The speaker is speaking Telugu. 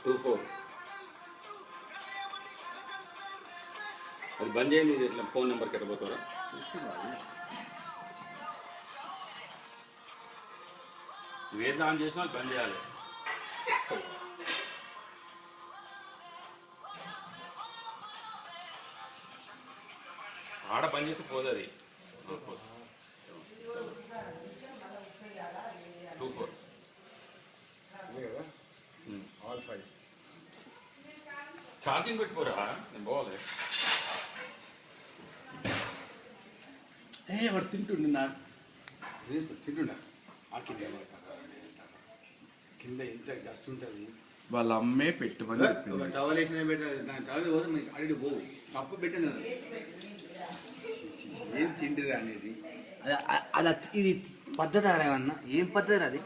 24 అది బంద్ చేయండి. ఇది ఇట్లా ఫోన్ నెంబర్కి ఎట్టబోతారా? వేద ఆన్ చేసిన బంద్ చేయాలి. ఆడ బంద్ చేసి పోదు అది. 24 ఆల్ ఫైవ్స్ ఛార్జింగ్ పెట్టుకోరా, నేను పోవాలి. వాడు తింటుండు తింటుండ కింద ఎంత డస్ట్ ఉంటుంది. వాళ్ళ అమ్మే పెట్టుమని ఒక టవల్ వేసిన పెట్టాలి. దాని టవల్ పోతే మీకు అడిగి పోవు. కప్పు పెట్టింది ఏం తిండిరా అనేది. అది ఇది పద్ధతి ఏమన్నా ఏం పద్ధతి అది.